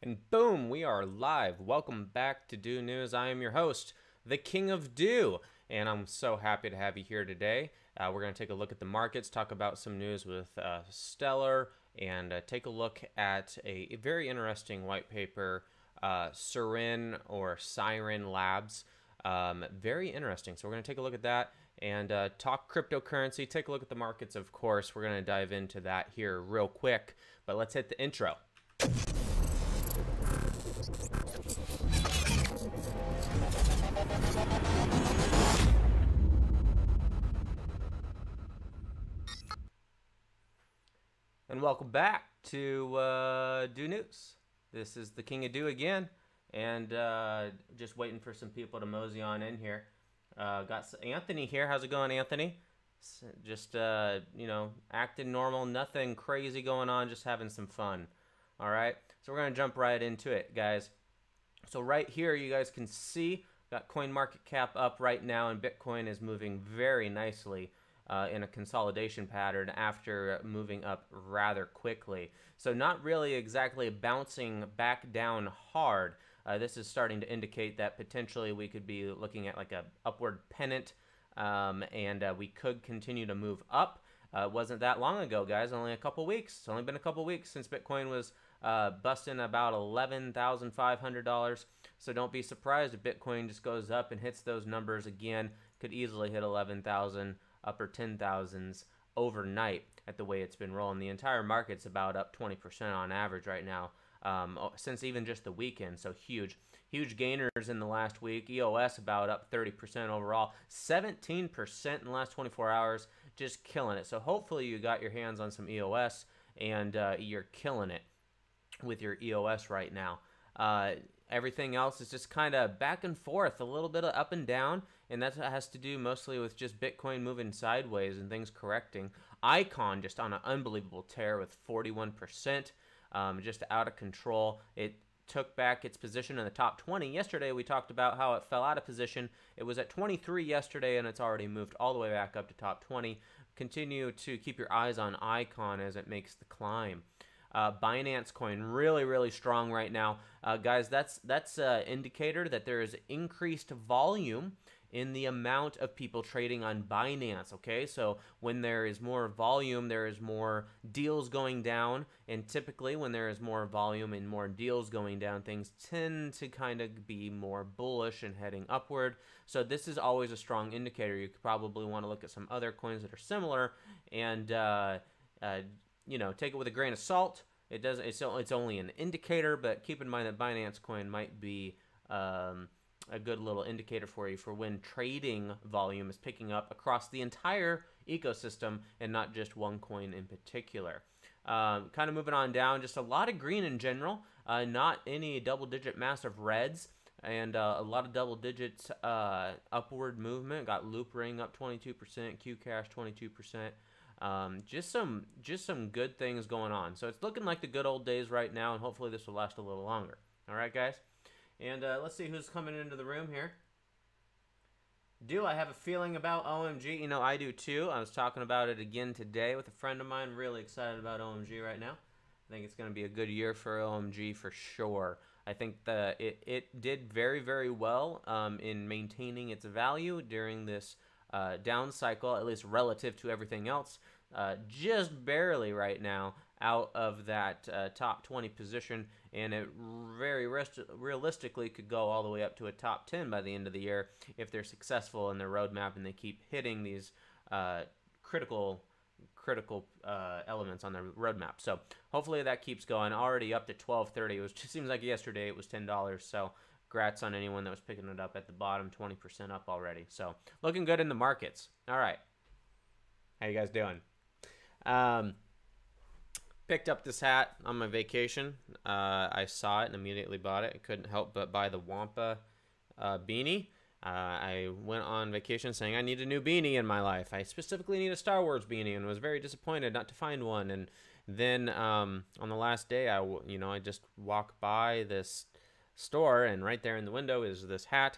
And boom, we are live. Welcome back to Do News. I am your host, the King of Do, and I'm so happy to have you here today. We're going to take a look at the markets, talk about some news with Stellar, and take a look at a very interesting white paper, SIRIN or SIRIN Labs. Very interesting. So we're going to take a look at that and talk cryptocurrency, take a look at the markets, of course. We're going to dive into that here real quick, but let's hit the intro. And welcome back to Do News. This is the King of Do again, and just waiting for some people to mosey on in here. Got Anthony here. How's it going, Anthony? Just acting normal, nothing crazy going on, just having some fun. All right, so we're gonna jump right into it, guys. So right here, you guys can see got CoinMarketCap up right now, and Bitcoin is moving very nicely in a consolidation pattern after moving up rather quickly. So not really exactly bouncing back down hard. This is starting to indicate that potentially we could be looking at like a upward pennant, and we could continue to move up. It wasn't that long ago, guys, only a couple weeks. It's only been a couple weeks since Bitcoin was busting about $11,500. So don't be surprised if Bitcoin just goes up and hits those numbers again. Could easily hit 11,000, upper 10,000s overnight at the way it's been rolling. The entire market's about up 20% on average right now, since even just the weekend. So huge gainers in the last week. EOS about up 30% overall, 17% in the last 24 hours, just killing it. So hopefully you got your hands on some EOS and you're killing it with your EOS right now. Everything else is just kind of back and forth, a little bit of up and down, and that has to do mostly with just Bitcoin moving sideways and things correcting. Icon just on an unbelievable tear with 41%, just out of control. It took back its position in the top 20. Yesterday we talked about how it fell out of position. It was at 23 yesterday, and it's already moved all the way back up to top 20. Continue to keep your eyes on Icon as it makes the climb. Binance Coin really strong right now, guys. That's an indicator that there is increased volume in the amount of people trading on Binance. Okay, so when there is more volume, there is more deals going down, and typically when there is more volume and more deals going down, things tend to kind of be more bullish and heading upward. So this is always a strong indicator. You could probably want to look at some other coins that are similar and take it with a grain of salt. It's only an indicator, but keep in mind that Binance Coin might be a good little indicator for you for when trading volume is picking up across the entire ecosystem and not just one coin in particular. Kind of moving on down, just a lot of green in general, not any double-digit massive reds. And a lot of double digits upward movement. Got Loop Ring up 22%, Qcash 22%. Just some good things going on. So it's looking like the good old days right now, and hopefully this will last a little longer. All right, guys. And let's see who's coming into the room here. Do I have a feeling about OMG? You know, I do too. I was talking about it again today with a friend of mine. Really excited about OMG right now. I think it's going to be a good year for OMG for sure. I think that it did very well in maintaining its value during this down cycle, at least relative to everything else. Just barely right now out of that top 20 position, and it very realistically could go all the way up to a top 10 by the end of the year if they're successful in their roadmap and they keep hitting these critical elements on the roadmap. So hopefully that keeps going. Already up to 12.30. It just seems like yesterday it was $10. So congrats on anyone that was picking it up at the bottom, 20% up already. So looking good in the markets. All right, how you guys doing? Picked up this hat on my vacation. I saw it and immediately bought it. I couldn't help but buy the Wampa beanie. I went on vacation saying I need a new beanie in my life. I specifically need a Star Wars beanie, and was very disappointed not to find one. And then on the last day, I just walk by this store, and right there in the window is this hat.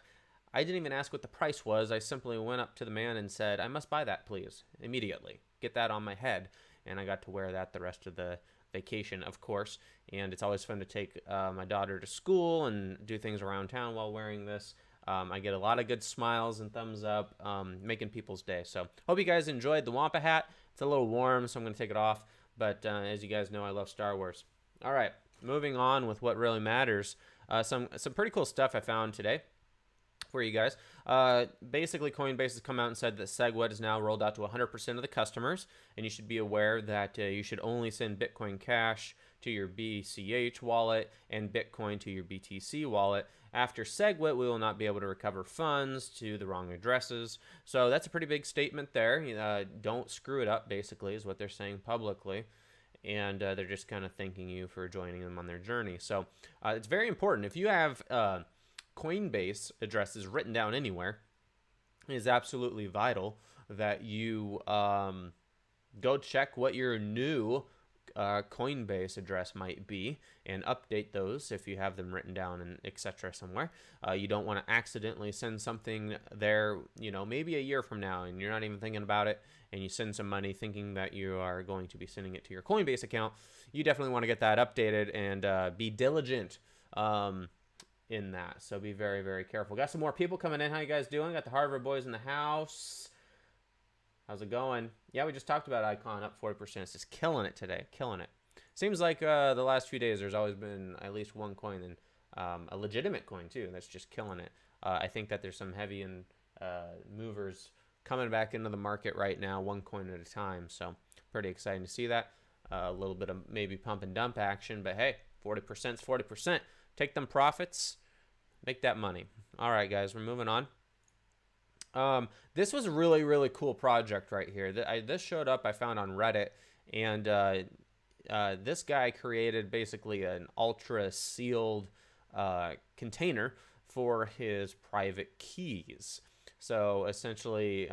I didn't even ask what the price was. I simply went up to the man and said, "I must buy that, please, immediately. Get that on my head." And I got to wear that the rest of the vacation, of course, and it's always fun to take my daughter to school and do things around town while wearing this. I get a lot of good smiles and thumbs up, making people's day. So hope you guys enjoyed the Wampa hat. It's a little warm, so I'm going to take it off. But as you guys know, I love Star Wars. All right, moving on with what really matters. Some pretty cool stuff I found today for you guys. Basically, Coinbase has come out and said that SegWit is now rolled out to 100% of the customers, and you should be aware that you should only send Bitcoin Cash to your BCH wallet and Bitcoin to your BTC wallet. After SegWit, we will not be able to recover funds to the wrong addresses. So that's a pretty big statement there. Don't screw it up, basically, is what they're saying publicly. And they're just kind of thanking you for joining them on their journey. So it's very important. If you have Coinbase addresses written down anywhere, it is absolutely vital that you go check what your new Coinbase address might be and update those if you have them written down and etc. somewhere. You don't want to accidentally send something there, maybe a year from now, and you're not even thinking about it, and you send some money thinking that you are going to be sending it to your Coinbase account. You definitely want to get that updated and be diligent in that. So be very, very careful. Got some more people coming in. How you guys doing? Got the Harvard boys in the house. How's it going? Yeah, we just talked about Icon up 40%. It's just killing it today. Killing it. Seems like the last few days there's always been at least one coin, and a legitimate coin too, that's just killing it. I think that there's some heavy and movers coming back into the market right now, one coin at a time. So pretty exciting to see that. A little bit of maybe pump and dump action, but hey, 40% is 40%. Take them profits, make that money. All right, guys, we're moving on. This was a really, really cool project right here. This showed up, I found on Reddit, and this guy created basically an ultra sealed container for his private keys. So essentially,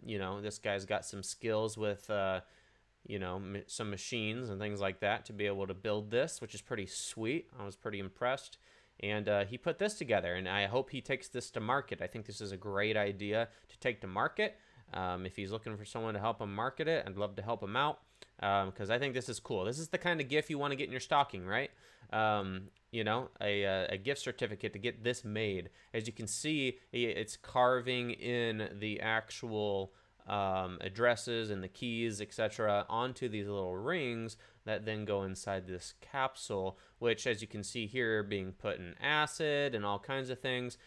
this guy's got some skills with, some machines and things like that to be able to build this, which is pretty sweet. I was pretty impressed. And he put this together, and I hope he takes this to market. I think this is a great idea to take to market. If he's looking for someone to help him market it, I'd love to help him out because I think this is cool. This is the kind of gift you want to get in your stocking, right? A gift certificate to get this made. As you can see, it's carving in the actual addresses and the keys, etc., onto these little rings that then go inside this capsule, which, as you can see here, being put in acid and all kinds of things.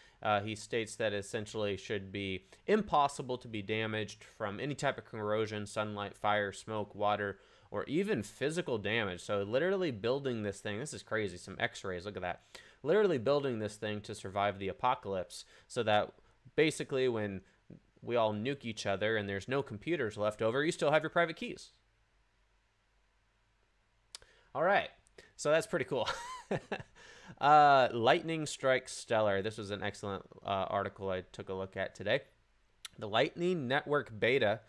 He states that essentially should be impossible to be damaged from any type of corrosion, sunlight, fire, smoke, water, or even physical damage. So literally building this thing, this is crazy, some x-rays, look at that. Literally building this thing to survive the apocalypse so that basically when we all nuke each other and there's no computers left over, you still have your private keys. All right, so that's pretty cool. Lightning strikes Stellar. This was an excellent article I took a look at today. The Lightning Network beta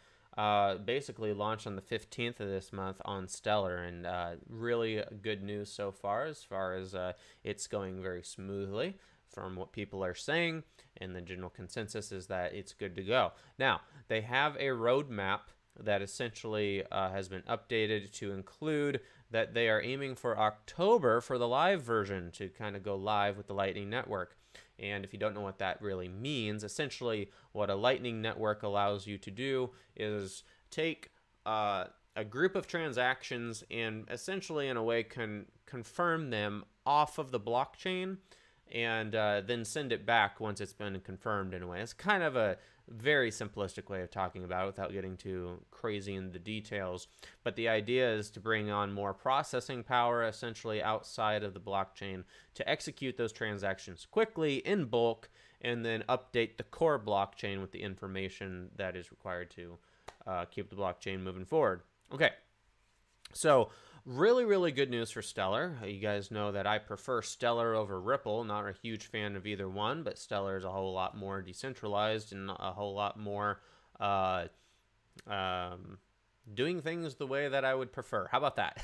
basically launched on the 15th of this month on Stellar, and really good news so far as it's going very smoothly from what people are saying, and the general consensus is that it's good to go. Now, they have a roadmap that essentially has been updated to include that they are aiming for October for the live version to kind of go live with the Lightning Network. And if you don't know what that really means, essentially what a Lightning Network allows you to do is take a group of transactions and essentially in a way confirm them off of the blockchain and then send it back once it's been confirmed in a way. It's kind of a very simplistic way of talking about it without getting too crazy in the details. But the idea is to bring on more processing power essentially outside of the blockchain to execute those transactions quickly in bulk and then update the core blockchain with the information that is required to keep the blockchain moving forward. Okay, so really, really good news for Stellar. You guys know that I prefer Stellar over Ripple. Not a huge fan of either one, but Stellar is a whole lot more decentralized and a whole lot more doing things the way that I would prefer. How about that?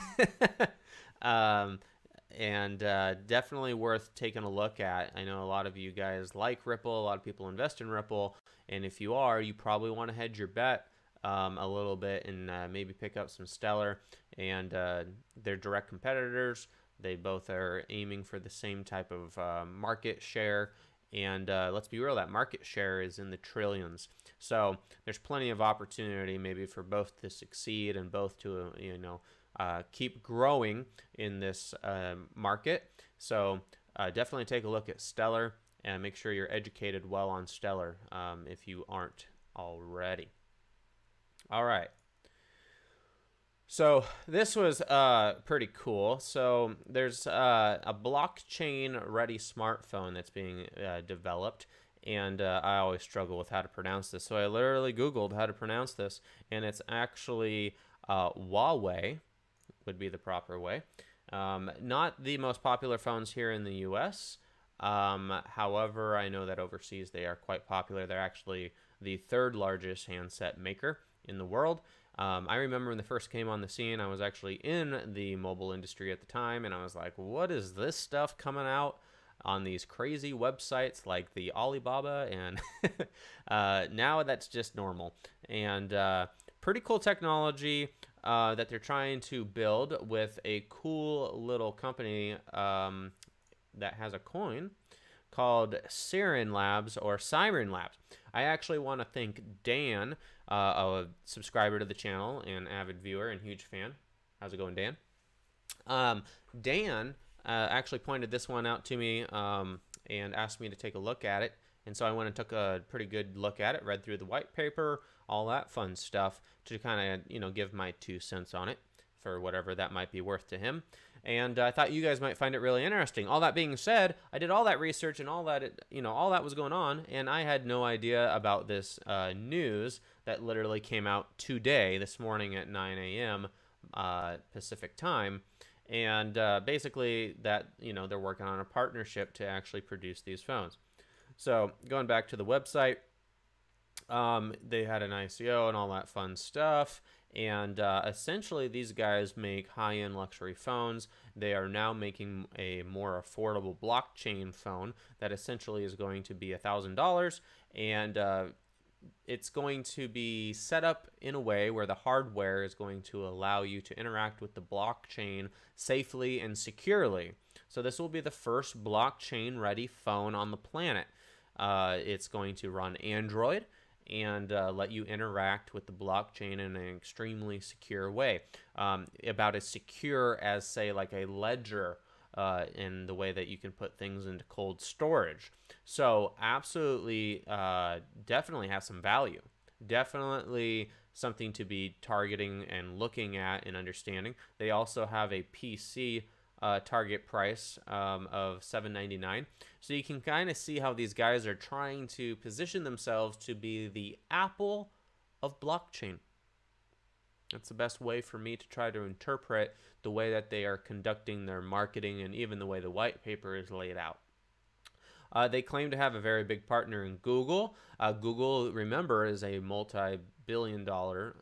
Definitely worth taking a look at. I know a lot of you guys like Ripple. A lot of people invest in Ripple. And if you are, you probably want to hedge your bet a little bit and maybe pick up some Stellar, and they're direct competitors. They both are aiming for the same type of market share, and let's be real, that market share is in the trillions. So there's plenty of opportunity maybe for both to succeed and both to keep growing in this market. So definitely take a look at Stellar and make sure you're educated well on Stellar if you aren't already. All right. So this was pretty cool. So there's a blockchain-ready smartphone that's being developed, and I always struggle with how to pronounce this. So I literally Googled how to pronounce this, and it's actually Huawei would be the proper way. Not the most popular phones here in the U.S. However, I know that overseas they are quite popular. They're actually the third largest handset maker in the world. I remember when they first came on the scene, I was actually in the mobile industry at the time, and I was like, what is this stuff coming out on these crazy websites like the Alibaba? And now that's just normal. And pretty cool technology that they're trying to build with a cool little company that has a coin called SIRIN Labs or SIRIN Labs. I actually want to thank Dan, a subscriber to the channel and avid viewer and huge fan. How's it going, Dan? Dan actually pointed this one out to me and asked me to take a look at it. And so I went and took a pretty good look at it, read through the white paper, all that fun stuff to kind of, give my 2 cents on it for whatever that might be worth to him. And I thought you guys might find it really interesting. All that being said, I did all that research and all that, all that was going on, and I had no idea about this news that literally came out today, this morning at 9 a.m. Pacific time. And basically that, they're working on a partnership to actually produce these phones. So going back to the website, they had an ICO and all that fun stuff. And essentially, these guys make high-end luxury phones. They are now making a more affordable blockchain phone that essentially is going to be $1,000. And it's going to be set up in a way where the hardware is going to allow you to interact with the blockchain safely and securely. So this will be the first blockchain-ready phone on the planet. It's going to run Android and let you interact with the blockchain in an extremely secure way. About as secure as, say, like a ledger in the way that you can put things into cold storage. So absolutely, definitely has some value. Definitely something to be targeting and looking at and understanding. They also have a PC target price of $7.99. So you can kind of see how these guys are trying to position themselves to be the Apple of blockchain. That's the best way for me to try to interpret the way that they are conducting their marketing and even the way the white paper is laid out. They claim to have a very big partner in Google. Google, remember, is a multi-billion-dollar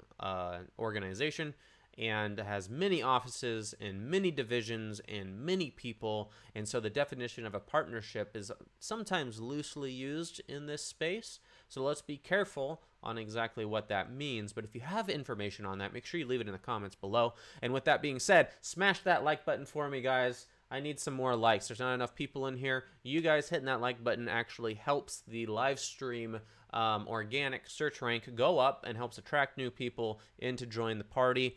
organization and has many offices and many divisions and many people. And so the definition of a partnership is sometimes loosely used in this space. So let's be careful on exactly what that means. But if you have information on that, make sure you leave it in the comments below. And with that being said, smash that like button for me, guys. I need some more likes. There's not enough people in here. You guys hitting that like button actually helps the live stream organic search rank go up and helps attract new people in to join the party.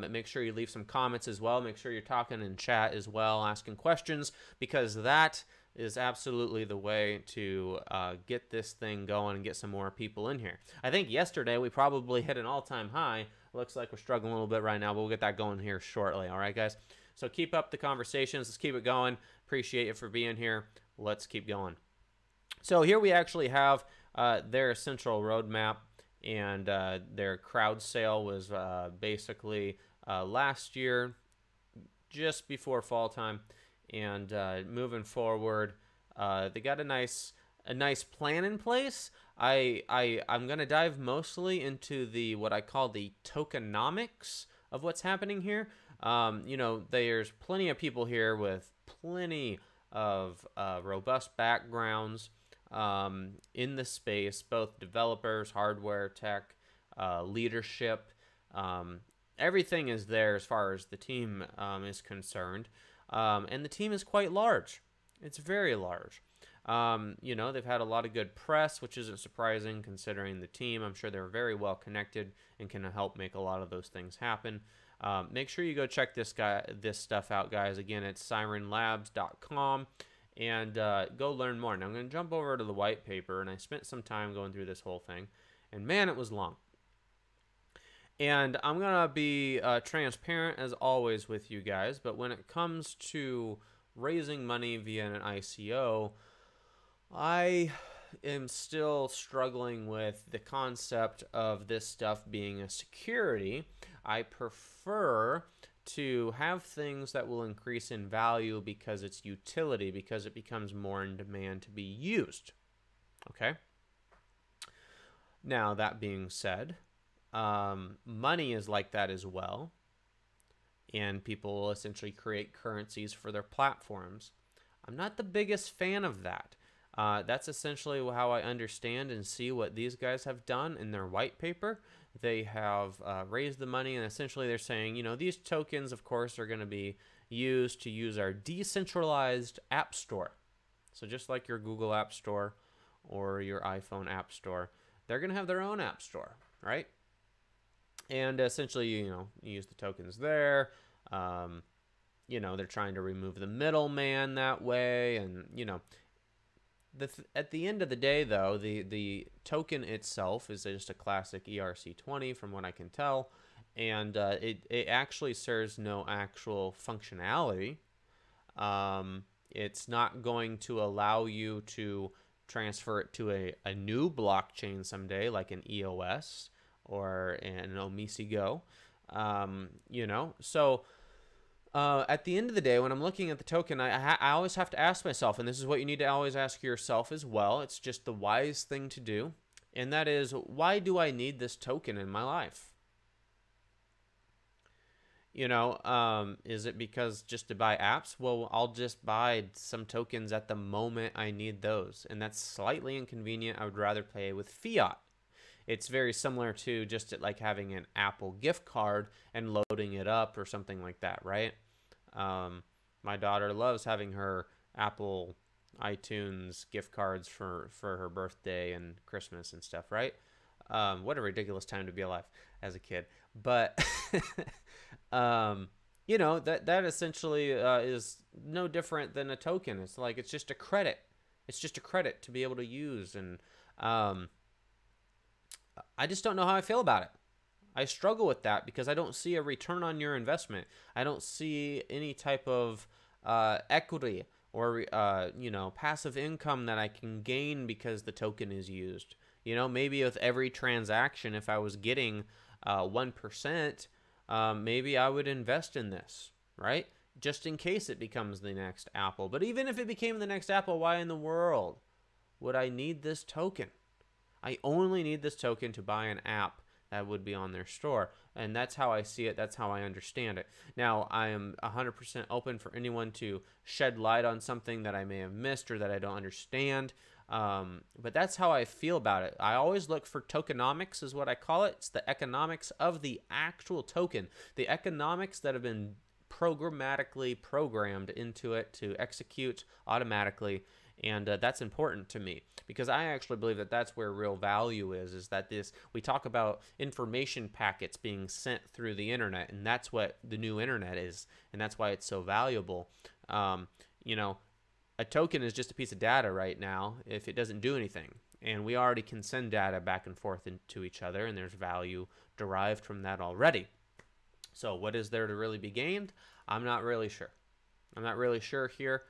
Make sure you leave some comments as well. Make sure you're talking in chat as well, asking questions, because that is absolutely the way to get this thing going and get some more people in here. I think yesterday we probably hit an all-time high. Looks like we're struggling a little bit right now, but we'll get that going here shortly. All right, guys? So keep up the conversations. Let's keep it going. Appreciate you for being here. Let's keep going. So here we actually have their central roadmap, and their crowd sale was basically last year, just before fall time, and moving forward, they got a nice plan in place. I'm gonna dive mostly into what I call the tokenomics of what's happening here. There's plenty of people here with plenty of robust backgrounds in the space, both developers, hardware, tech, leadership. Everything is there as far as the team is concerned. And the team is quite large. It's very large. You know, they've had a lot of good press, which isn't surprising considering the team. I'm sure they're very well connected and can help make a lot of those things happen. Make sure you go check this stuff out, guys. Again, it's sirinlabs.com, and go learn more. Now, I'm going to jump over to the white paper, and I spent some time going through this whole thing, and man, it was long. And I'm going to be transparent as always with you guys, but when it comes to raising money via an ICO, I am still struggling with the concept of this stuff being a security. I prefer to have things that will increase in value because it's utility, because it becomes more in demand to be used. Okay? Now, that being said, money is like that as well, and people will essentially create currencies for their platforms. I'm not the biggest fan of that. That's essentially how I understand and see what these guys have done in their white paper. They have raised the money, and essentially they're saying, you know, these tokens, of course, are going to be used to use our decentralized app store. So just like your Google App Store or your iPhone App Store, they're going to have their own app store, right? And essentially, you know, you use the tokens there. You know, they're trying to remove the middleman that way, and, you know, at the end of the day, though, the token itself is just a classic ERC20 from what I can tell, and it actually serves no actual functionality. It's not going to allow you to transfer it to a new blockchain someday, like an EOS or an OmiseGo, you know, so... at the end of the day, when I'm looking at the token, I always have to ask myself, and this is what you need to always ask yourself as well. It's just the wise thing to do, and that is, why do I need this token in my life? You know, is it because just to buy apps? Well, I'll just buy some tokens at the moment I need those, and that's slightly inconvenient. I would rather pay with fiat. It's very similar to just like having an Apple gift card and loading it up or something like that, right? My daughter loves having her Apple iTunes gift cards for her birthday and Christmas and stuff, right? What a ridiculous time to be alive as a kid. But, you know, that essentially is no different than a token. It's like, it's just a credit. It's just a credit to be able to use. And I just don't know how I feel about it. I struggle with that because I don't see a return on your investment. I don't see any type of equity or, you know, passive income that I can gain because the token is used. You know, maybe with every transaction, if I was getting 1%, maybe I would invest in this, right? Just in case it becomes the next Apple. But even if it became the next Apple, why in the world would I need this token? I only need this token to buy an app that would be on their store. And that's how I see it. That's how I understand it. Now, I am 100% open for anyone to shed light on something that I may have missed or that I don't understand. But that's how I feel about it. I always look for tokenomics is what I call it. It's the economics of the actual token. The economics that have been programmatically programmed into it to execute automatically. And that's important to me because I actually believe that that's where real value is that we talk about information packets being sent through the internet, and that's what the new internet is, and that's why it's so valuable. You know, a token is just a piece of data right now if it doesn't do anything, and we already can send data back and forth into each other, and there's value derived from that already. So what is there to really be gained? I'm not really sure. I'm not really sure here.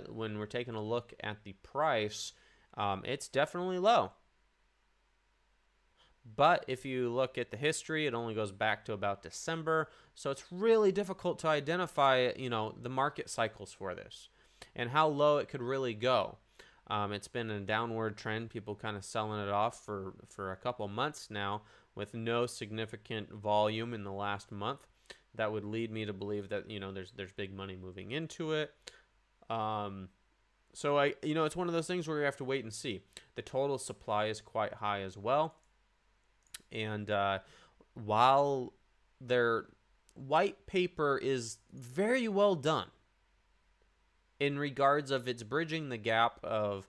When we're taking a look at the price, it's definitely low. But if you look at the history, it only goes back to about December. So it's really difficult to identify, you know, the market cycles for this and how low it could really go. It's been a downward trend, people kind of selling it off for a couple months now with no significant volume in the last month. That would lead me to believe that, you know, there's big money moving into it. So you know, it's one of those things where you have to wait and see. The total supply is quite high as well. And while their white paper is very well done in regards of its bridging the gap of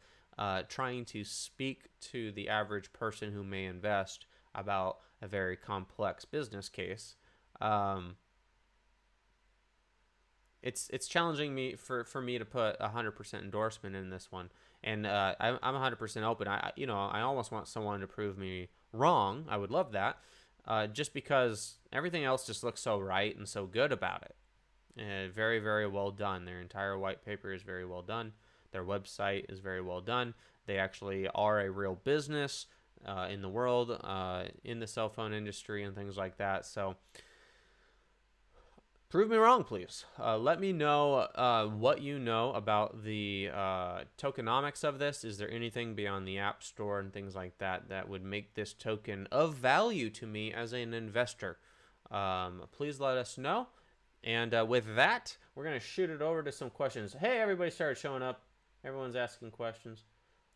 trying to speak to the average person who may invest about a very complex business case, it's challenging me for me to put 100% endorsement in this one. And I'm 100% open. I almost want someone to prove me wrong. I would love that, just because everything else just looks so right and so good about it. Very, very well done. Their entire white paper is very well done. Their website is very well done. They actually are a real business in the world, in the cell phone industry and things like that. So prove me wrong, please. Let me know what you know about the tokenomics of this. Is there anything beyond the App Store and things like that that would make this token of value to me as an investor? Please let us know. And with that, we're going to shoot it over to some questions. Hey, everybody started showing up. Everyone's asking questions.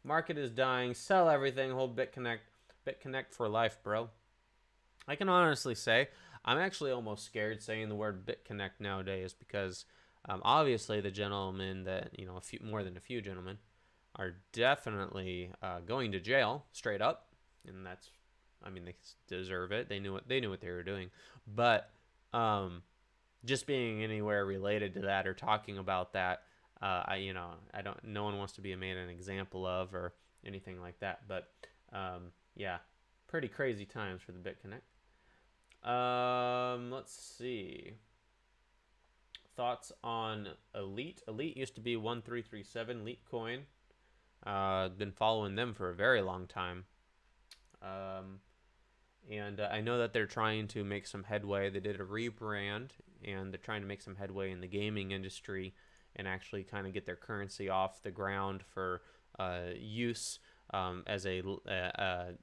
Market is dying. Sell everything. Hold BitConnect. BitConnect for life, bro. I can honestly say I'm actually almost scared saying the word BitConnect nowadays because obviously the gentlemen that, more than a few gentlemen are definitely going to jail straight up. And that's, they deserve it. They knew what they were doing. But just being anywhere related to that or talking about that, no one wants to be made an example of or anything like that. But yeah, pretty crazy times for the BitConnect. Let's see. Thoughts on Elite. Elite used to be 1337 Litecoin. Been following them for a very long time. And I know that they're trying to make some headway. They did a rebrand, and they're trying to make some headway in the gaming industry and actually kind of get their currency off the ground for use as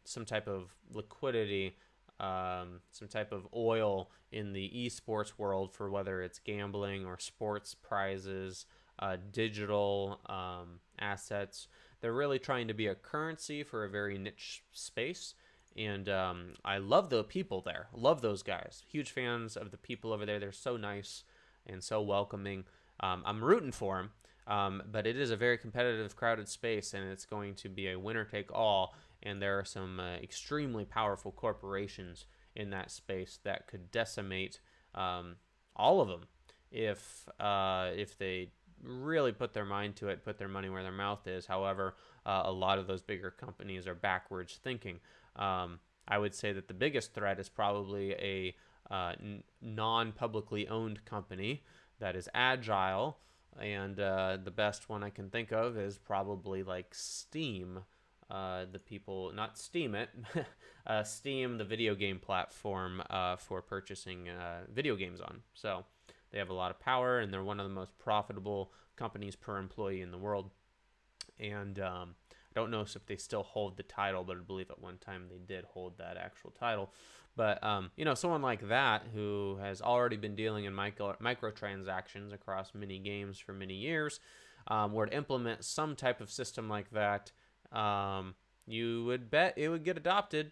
some type of liquidity, some type of oil in the esports world for whether it's gambling or sports prizes, digital assets. They're really trying to be a currency for a very niche space. And I love the people there. Love those guys. Huge fans of the people over there. They're so nice and so welcoming. I'm rooting for them, but it is a very competitive, crowded space, and it's going to be a winner-take-all. And there are some extremely powerful corporations in that space that could decimate all of them if they really put their mind to it, put their money where their mouth is. However, a lot of those bigger companies are backwards thinking. I would say that the biggest threat is probably a non-publicly owned company that is agile, and the best one I can think of is probably like Steam. The people, not Steam it, Steam, the video game platform for purchasing video games on. So they have a lot of power, and they're one of the most profitable companies per employee in the world. And I don't know if they still hold the title, but I believe at one time they did hold that actual title. But, someone like that who has already been dealing in microtransactions across many games for many years were to implement some type of system like that, you would bet it would get adopted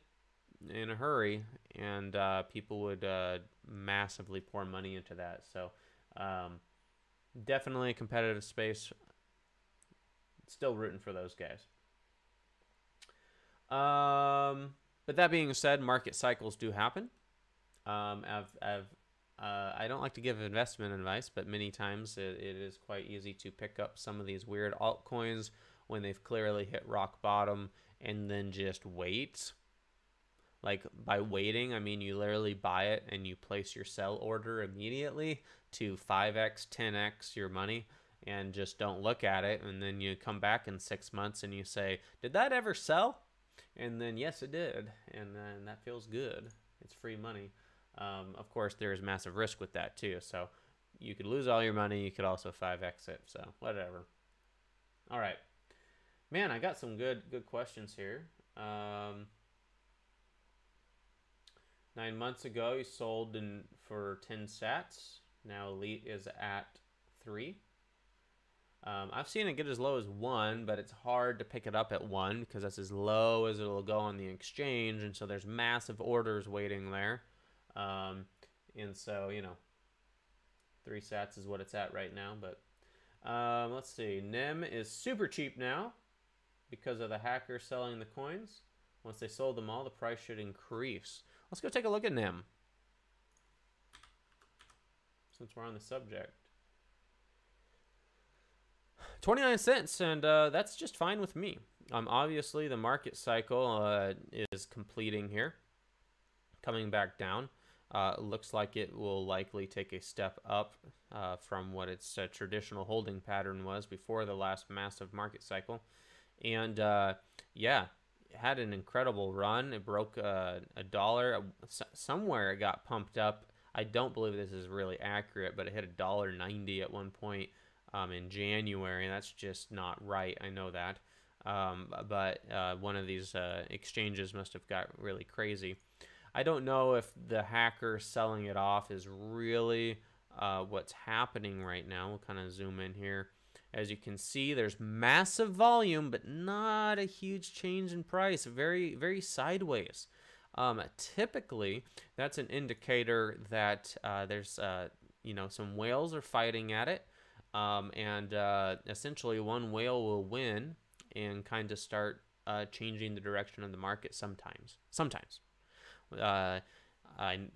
in a hurry, and people would massively pour money into that. So definitely a competitive space. Still rooting for those guys. But that being said, market cycles do happen. I don't like to give investment advice, but many times it is quite easy to pick up some of these weird altcoins when they've clearly hit rock bottom and then just wait. Like, by waiting, I mean you literally buy it and you place your sell order immediately to 5x, 10x your money and just don't look at it. And then you come back in 6 months and you say, did that ever sell? And then, yes, it did. And then that feels good. It's free money. Of course, there's massive risk with that too. So you could lose all your money. You could also 5x it. So whatever. All right. Man, I got some good questions here. 9 months ago, you sold for 10 sats. Now Elite is at 3. I've seen it get as low as 1, but it's hard to pick it up at 1 because that's as low as it'll go on the exchange, and so there's massive orders waiting there. And so, you know, 3 sats is what it's at right now. But let's see. NEM is super cheap now because of the hackers selling the coins. Once they sold them all, the price should increase. Let's go take a look at NEM, since we're on the subject. 29 cents, and that's just fine with me. Obviously, the market cycle is completing here, coming back down. Looks like it will likely take a step up from what its traditional holding pattern was before the last massive market cycle. And yeah, it had an incredible run. It broke a dollar. Somewhere it got pumped up. I don't believe this is really accurate, but it hit $1.90 at one point in January, and that's just not right. I know that. But one of these exchanges must have got really crazy. I don't know if the hacker selling it off is really what's happening right now. We'll kind of zoom in here. As you can see, there's massive volume, but not a huge change in price. Very, very sideways. Typically, that's an indicator that there's, you know, some whales are fighting at it. And essentially one whale will win and kind of start changing the direction of the market sometimes.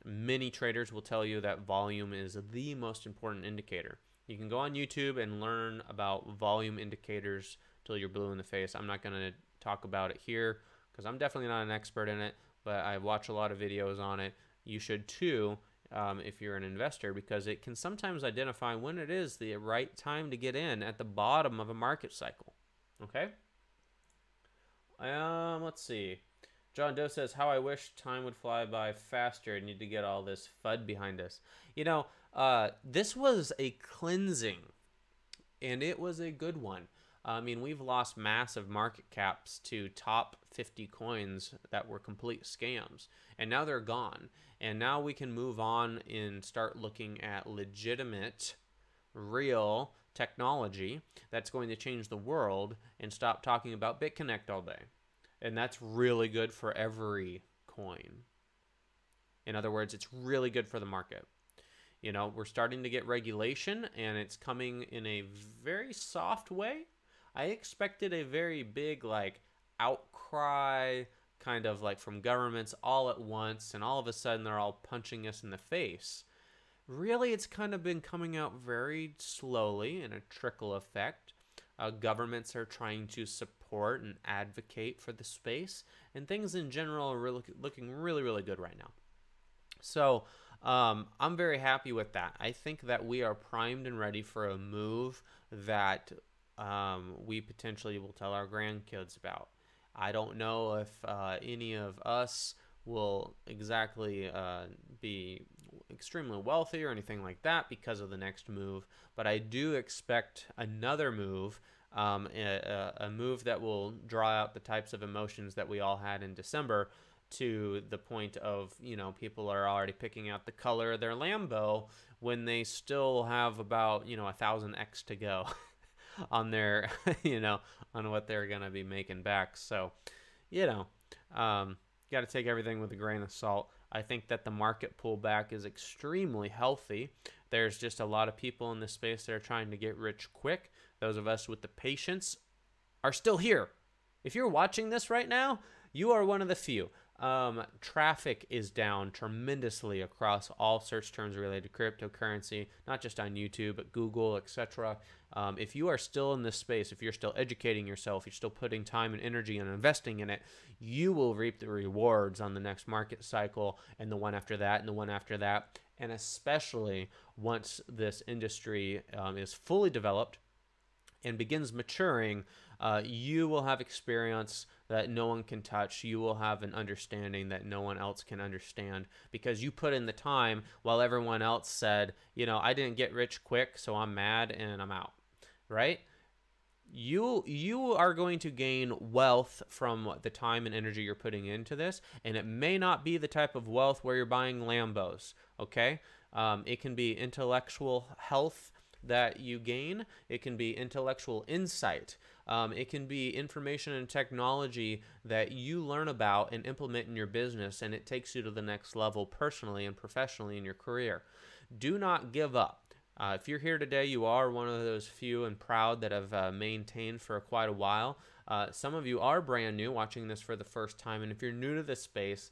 Many traders will tell you that volume is the most important indicator. You can go on YouTube and learn about volume indicators till you're blue in the face. I'm not going to talk about it here because I'm definitely not an expert in it, but I watch a lot of videos on it. You should too if you're an investor, because it can sometimes identify when it is the right time to get in at the bottom of a market cycle. Okay? Let's see. John Doe says, how I wish time would fly by faster. I need to get all this FUD behind us. You know, this was a cleansing, and it was a good one. I mean, we've lost massive market caps to top 50 coins that were complete scams, and now they're gone. And now we can move on and start looking at legitimate, real technology that's going to change the world, and stop talking about BitConnect all day. And that's really good for every coin. In other words, it's really good for the market. You know, we're starting to get regulation, and it's coming in a very soft way. I expected a very big, like, outcry, kind of like from governments all at once, and all of a sudden they're all punching us in the face. Really, it's kind of been coming out very slowly in a trickle effect. Governments are trying to support and advocate for the space, and things in general are really looking really, really good right now. So I'm very happy with that. I think that we are primed and ready for a move that we potentially will tell our grandkids about. I don't know if any of us will exactly be extremely wealthy or anything like that because of the next move, but I do expect another move, a move that will draw out the types of emotions that we all had in December, to the point of, you know, people are already picking out the color of their Lambo when they still have about, you know, 1,000x to go on their, you know, on what they're going to be making back. So, you know, got to take everything with a grain of salt. I think that the market pullback is extremely healthy. There's just a lot of people in this space that are trying to get rich quick. Those of us with the patience are still here. If you're watching this right now, you are one of the few. Traffic is down tremendously across all search terms related to cryptocurrency, not just on YouTube, but Google, etc. If you are still in this space, if you're still educating yourself, you're still putting time and energy and investing in it, you will reap the rewards on the next market cycle, and the one after that, and the one after that. And especially once this industry is fully developed and begins maturing, you will have experience that no one can touch. You will have an understanding that no one else can understand, because you put in the time while everyone else said, you know, I didn't get rich quick, so I'm mad and I'm out, right? You are going to gain wealth from the time and energy you're putting into this, and it may not be the type of wealth where you're buying Lambos, okay? It can be intellectual health that you gain. It can be intellectual insight. It can be information and technology that you learn about and implement in your business, and it takes you to the next level personally and professionally in your career. Do not give up. If you're here today, you are one of those few and proud that have maintained for quite a while. Some of you are brand new, watching this for the first time, and if you're new to this space,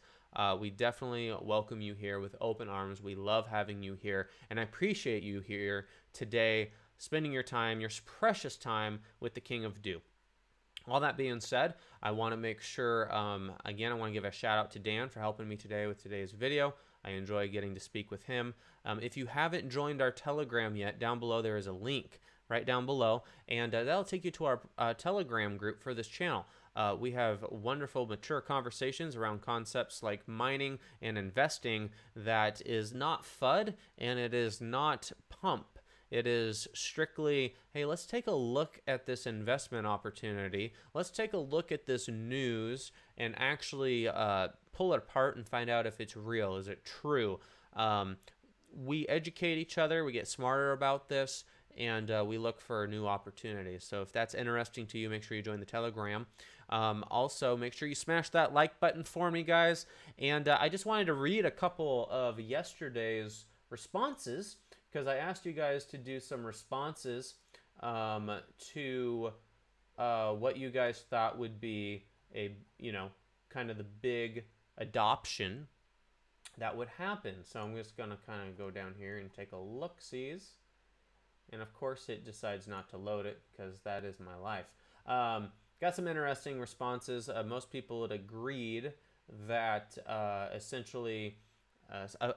we definitely welcome you here with open arms. We love having you here, and I appreciate you here today, spending your time, your precious time, with the King of Do. All that being said, I want to make sure, again, I want to give a shout out to Dan for helping me today with today's video. I enjoy getting to speak with him. If you haven't joined our Telegram yet, down below there is a link right down below, and that'll take you to our Telegram group for this channel. We have wonderful, mature conversations around concepts like mining and investing that is not FUD and it is not pump. It is strictly, hey, let's take a look at this investment opportunity. Let's take a look at this news and actually pull it apart and find out if it's real. Is it true? We educate each other. We get smarter about this, and we look for new opportunities. So if that's interesting to you, make sure you join the Telegram. Also, make sure you smash that like button for me, guys. And I just wanted to read a couple of yesterday's responses, because I asked you guys to do some responses to what you guys thought would be a, kind of the big adoption that would happen. So I'm just going to kind of go down here and take a look-sees. And of course it decides not to load it, because that is my life. Got some interesting responses. Most people had agreed that essentially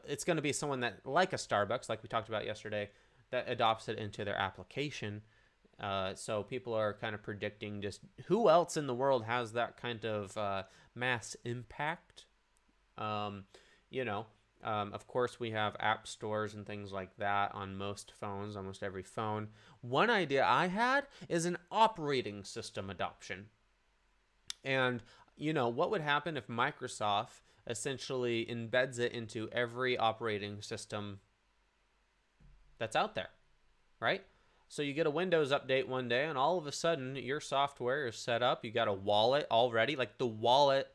it's going to be someone that, like a Starbucks, like we talked about yesterday, that adopts it into their application. So people are kind of predicting just who else in the world has that kind of mass impact. Of course, we have app stores and things like that on most phones, almost every phone. One idea I had is an operating system adoption. And, what would happen if Microsoft essentially embeds it into every operating system that's out there, right? So you get a Windows update one day, and all of a sudden your software is set up. You got a wallet already, like the wallet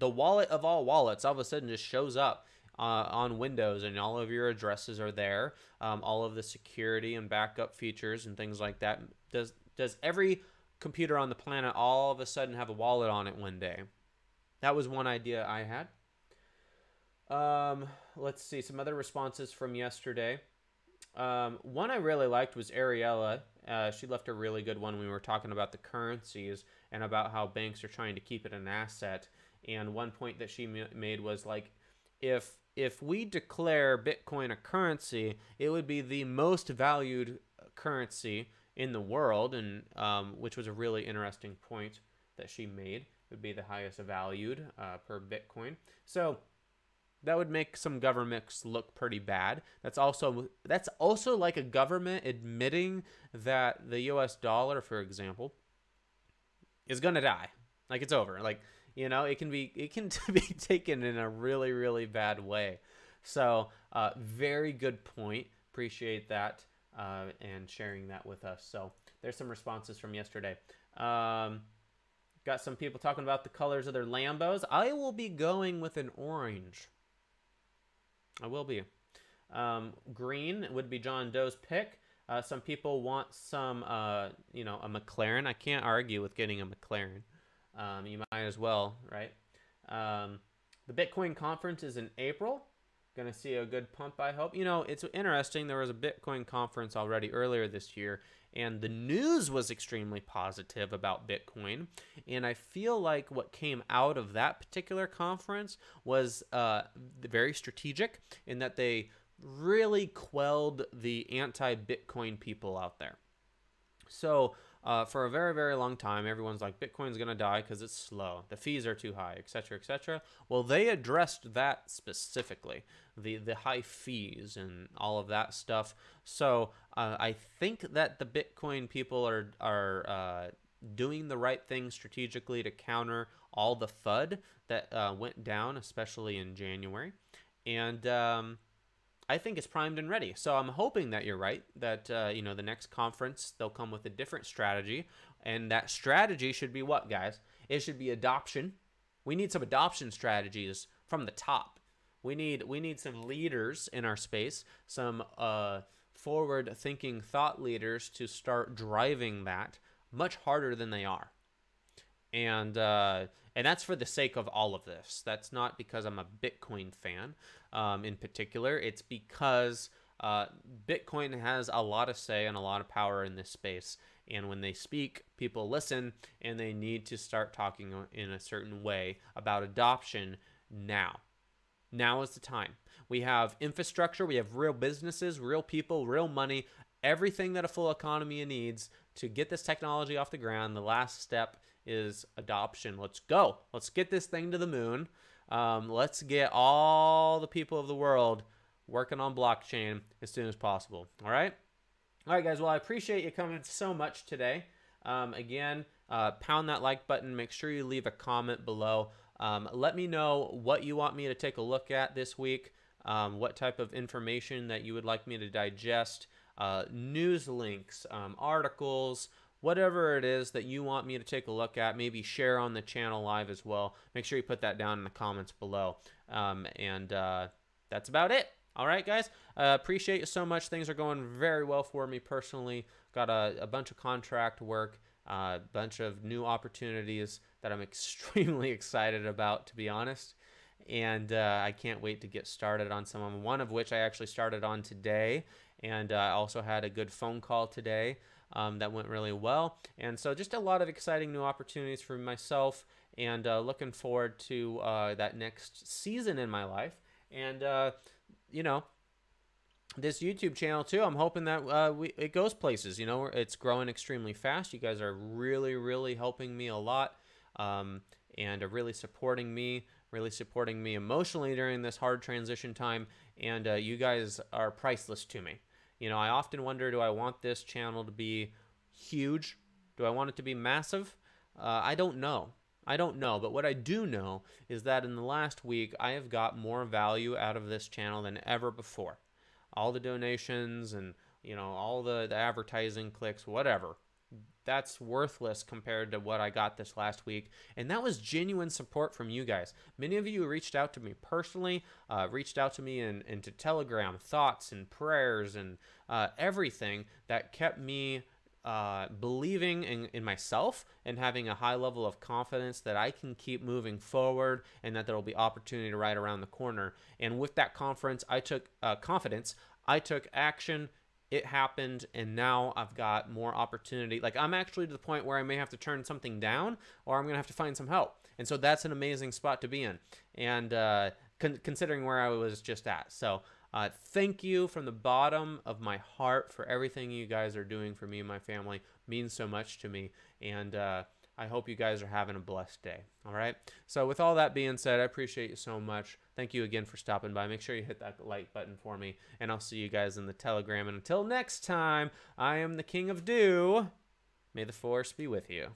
of all wallets, all of a sudden just shows up on Windows, and all of your addresses are there. All of the security and backup features and things like that. Does every computer on the planet all of a sudden have a wallet on it one day? That was one idea I had. Let's see some other responses from yesterday. One I really liked was Ariella. She left a really good one when we were talking about the currencies and about how banks are trying to keep it an asset. And one point that she made was like, if we declare Bitcoin a currency, it would be the most valued currency in the world, and which was a really interesting point that she made. It would be the highest valued per Bitcoin. So that would make some governments look pretty bad. That's also like a government admitting that the US dollar, for example, is going to die. Like, it's over. Like, it can be taken in a really, really bad way. So very good point. Appreciate that and sharing that with us. So there's some responses from yesterday. Got some people talking about the colors of their Lambos. I will be going with an orange. I will be. Green would be John Doe's pick. Some people want some, a McLaren. I can't argue with getting a McLaren. You might as well, right? The Bitcoin conference is in April. Going to see a good pump, I hope. It's interesting. There was a Bitcoin conference already earlier this year, and the news was extremely positive about Bitcoin. And I feel like what came out of that particular conference was very strategic in that they really quelled the anti-Bitcoin people out there. So for a very, very long time, everyone's like, Bitcoin's going to die because it's slow. The fees are too high, etc., etc. Well, they addressed that specifically, the high fees and all of that stuff. So I think that the Bitcoin people are doing the right thing strategically to counter all the FUD that went down, especially in January. And I think it's primed and ready. So I'm hoping that you're right, that you know, the next conference they'll come with a different strategy, and that strategy should be what, guys? It should be adoption. We need some adoption strategies from the top. We need some leaders in our space, some forward-thinking thought leaders to start driving that much harder than they are. And that's for the sake of all of this. That's not because I'm a Bitcoin fan in particular. It's because Bitcoin has a lot of say and a lot of power in this space. And when they speak, people listen, and they need to start talking in a certain way about adoption now. Now is the time. We have infrastructure, we have real businesses, real people, real money, everything that a full economy needs to get this technology off the ground. The last step is adoption. Let's go. Let's get this thing to the moon. Let's get all the people of the world working on blockchain as soon as possible. All right? All right, guys. Well, I appreciate you coming so much today. Again, pound that like button. Make sure you leave a comment below. Let me know what you want me to take a look at this week, what type of information that you would like me to digest, news links, articles, whatever it is that you want me to take a look at, maybe share on the channel live as well. Make sure you put that down in the comments below. That's about it. All right, guys. Appreciate you so much. Things are going very well for me personally. Got a bunch of contract work, a bunch of new opportunities that I'm extremely excited about, to be honest. And I can't wait to get started on some of them, one of which I actually started on today. And I also had a good phone call today that went really well. And so just a lot of exciting new opportunities for myself, and looking forward to that next season in my life. And, you know, this YouTube channel too, I'm hoping that it goes places. You know, it's growing extremely fast. You guys are really, really helping me a lot, and are really supporting me emotionally during this hard transition time. And you guys are priceless to me. You know, I often wonder, do I want this channel to be huge? Do I want it to be massive? I don't know. But what I do know is that in the last week, I have got more value out of this channel than ever before. All the donations and, you know, all the advertising clicks, whatever, that's worthless compared to what I got this last week. And that was genuine support from you guys. Many of you reached out to me personally, reached out to me into Telegram, thoughts and prayers and everything that kept me believing in myself and having a high level of confidence that I can keep moving forward, and that there will be opportunity right around the corner. And with that confidence, I took action. It happened, and now I've got more opportunity. Like, I'm actually to the point where I may have to turn something down, or I'm going to have to find some help. And so that's an amazing spot to be in, and considering where I was just at. So thank you from the bottom of my heart for everything you guys are doing for me and my family. It means so much to me, and I hope you guys are having a blessed day. All right? So with all that being said, I appreciate you so much. Thank you again for stopping by. Make sure you hit that like button for me, and I'll see you guys in the Telegram. And until next time, I am the King of Do. May the Force be with you.